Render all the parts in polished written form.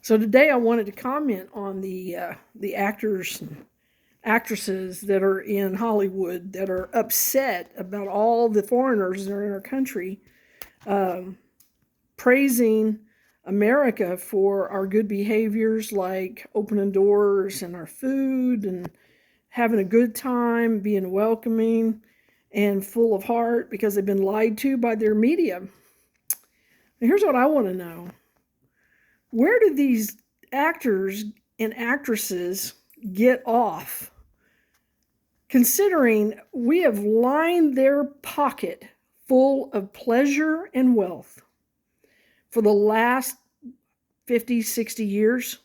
So today I wanted to comment on the actors and actresses that are in Hollywood that are upset about all the foreigners that are in our country praising America for our good behaviors like opening doors and our food and having a good time, being welcoming and full of heart because they've been lied to by their media. And here's what I want to know. Where do these actors and actresses get off? Considering we have lined their pocket full of pleasure and wealth for the last 50, 60 years,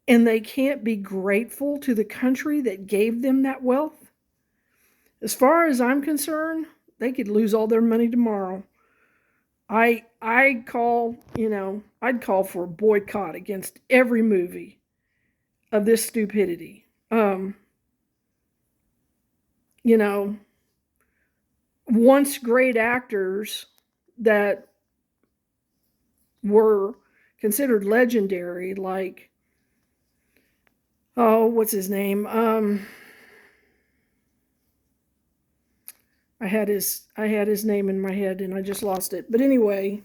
and they can't be grateful to the country that gave them that wealth? As far as I'm concerned, they could lose all their money tomorrow. I'd call for a boycott against every movie of this stupidity. Once great actors that were considered legendary, like, what's his name? I had his name in my head and I just lost it. But anyway,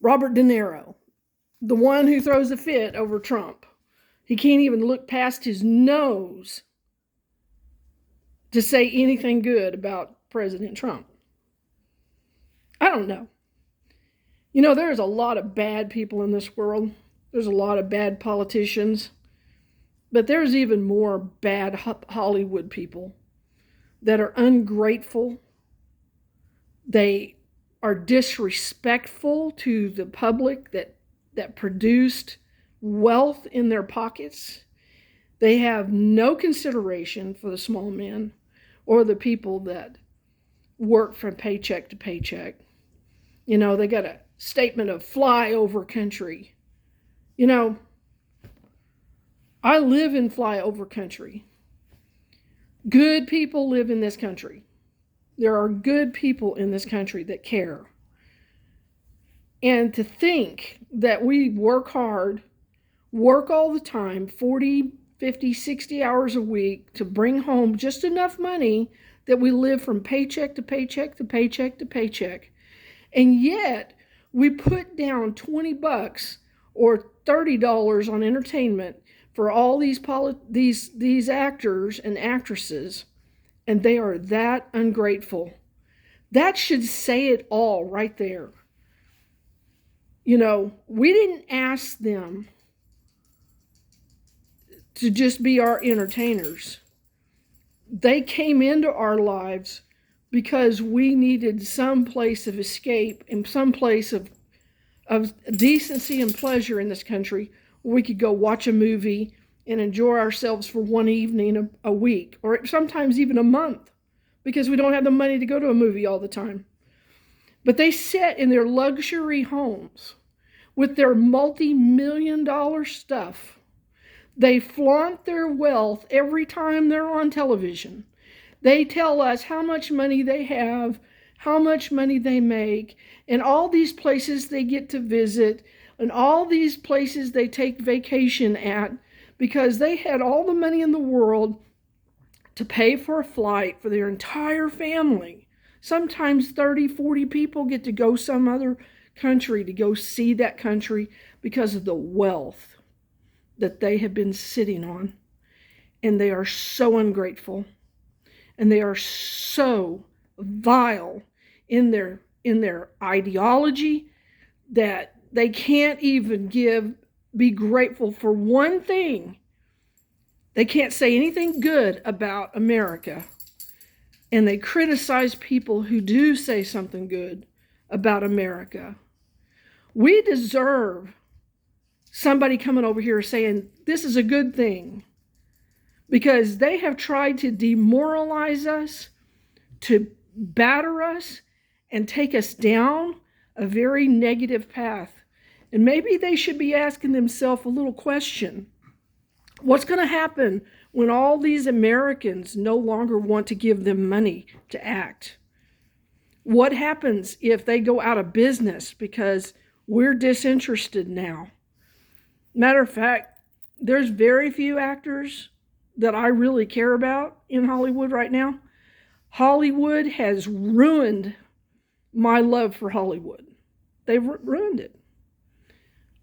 Robert De Niro, the one who throws a fit over Trump. He can't even look past his nose to say anything good about President Trump. I don't know. There's a lot of bad people in this world. There's a lot of bad politicians. But there's even more bad Hollywood people that are ungrateful. They are disrespectful to the public that produced wealth in their pockets. They have no consideration for the small men or the people that work from paycheck to paycheck. They got a statement of flyover country. I live in flyover country. Good people live in this country. There are good people in this country that care. And to think that we work hard, work all the time, 40, 50, 60 hours a week to bring home just enough money that we live from paycheck to paycheck to paycheck to paycheck. And yet we put down $20 or $30 on entertainment for all these actors and actresses, and they are that ungrateful. That should say it all right there. We didn't ask them to just be our entertainers. They came into our lives because we needed some place of escape and some place of decency and pleasure in this country. We could go watch a movie and enjoy ourselves for one evening a week, or sometimes even a month, because we don't have the money to go to a movie all the time. But they sit in their luxury homes with their multi-million-dollar stuff. They flaunt their wealth every time they're on television. They tell us how much money they have, how much money they make, and all these places they get to visit, and all these places they take vacation at, because they had all the money in the world to pay for a flight for their entire family. Sometimes 30, 40 people get to go some other country to go see that country because of the wealth that they have been sitting on. And they are so ungrateful. And they are so vile in their ideology that they can't even be grateful for one thing. They can't say anything good about America. And they criticize people who do say something good about America. We deserve somebody coming over here saying this is a good thing, because they have tried to demoralize us, to batter us, and take us down a very negative path. And maybe they should be asking themselves a little question. What's going to happen when all these Americans no longer want to give them money to act? What happens if they go out of business because We're disinterested now. Matter of fact, there's very few actors that I really care about in Hollywood right now. Hollywood has ruined my love for Hollywood. They've ruined it.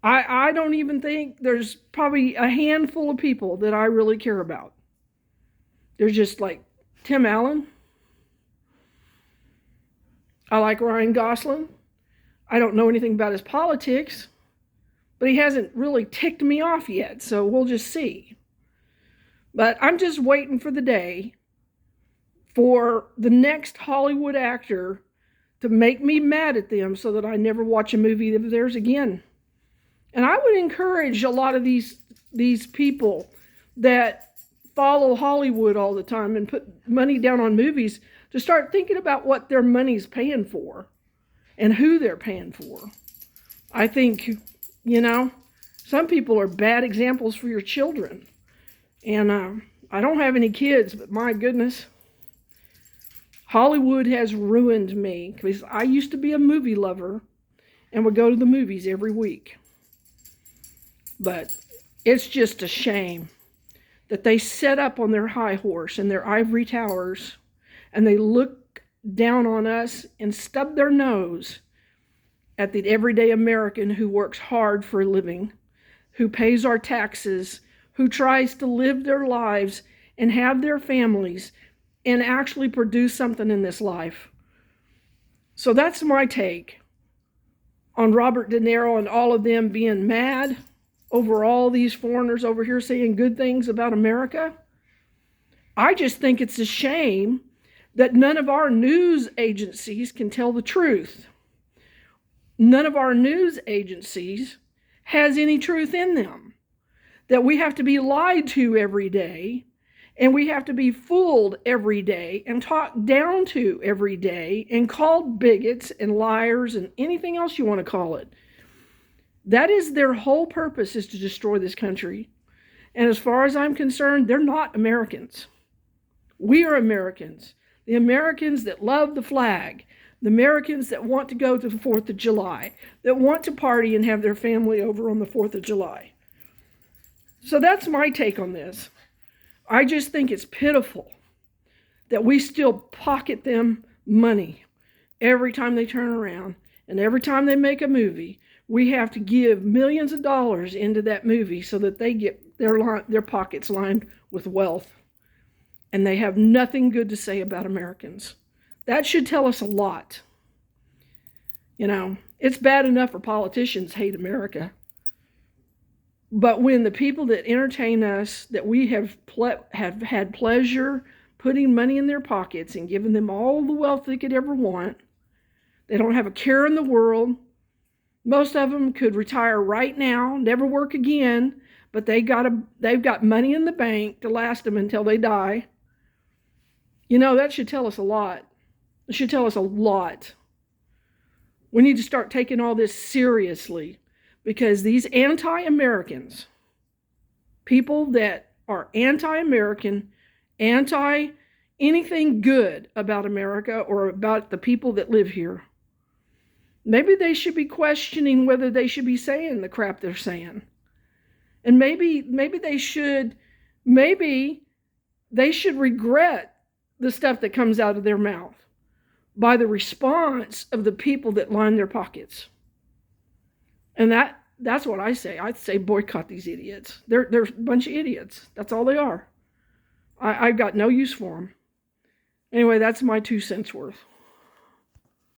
I don't even think there's probably a handful of people that I really care about. There's just like Tim Allen. I like Ryan Gosling. I don't know anything about his politics, but he hasn't really ticked me off yet, so we'll just see. But I'm just waiting for the day for the next Hollywood actor to make me mad at them so that I never watch a movie of theirs again. And I would encourage a lot of these people that follow Hollywood all the time and put money down on movies to start thinking about what their money's paying for and who they're paying for. I think, some people are bad examples for your children. And I don't have any kids, but my goodness, Hollywood has ruined me because I used to be a movie lover and would go to the movies every week. But it's just a shame that they set up on their high horse in their ivory towers and they look down on us and stub their nose at the everyday American who works hard for a living, who pays our taxes, who tries to live their lives and have their families and actually produce something in this life. So that's my take on Robert De Niro and all of them being mad over all these foreigners over here saying good things about America. I just think it's a shame that none of our news agencies can tell the truth. None of our news agencies has any truth in them. That we have to be lied to every day, and we have to be fooled every day and talked down to every day and called bigots and liars and anything else you want to call it. That is their whole purpose, is to destroy this country. And as far as I'm concerned, they're not Americans. We are Americans. The Americans that love the flag. The Americans that want to go to the 4th of July. That want to party and have their family over on the 4th of July. So that's my take on this. I just think it's pitiful that we still pocket them money every time they turn around. And every time they make a movie, we have to give millions of dollars into that movie so that they get their pockets lined with wealth. And they have nothing good to say about Americans. That should tell us a lot. It's bad enough for politicians hate America. But when the people that entertain us, that we have had pleasure putting money in their pockets and giving them all the wealth they could ever want, they don't have a care in the world. Most of them could retire right now, never work again, but they've got money in the bank to last them until they die. That should tell us a lot. It should tell us a lot. We need to start taking all this seriously, because these anti-Americans, people that are anti-American, anti-anything good about America or about the people that live here, maybe they should be questioning whether they should be saying the crap they're saying. And maybe they should regret the stuff that comes out of their mouth by the response of the people that line their pockets. And that's what I say. I'd say boycott these idiots. They're a bunch of idiots. That's all they are. I've got no use for them. Anyway, that's my 2 cents worth.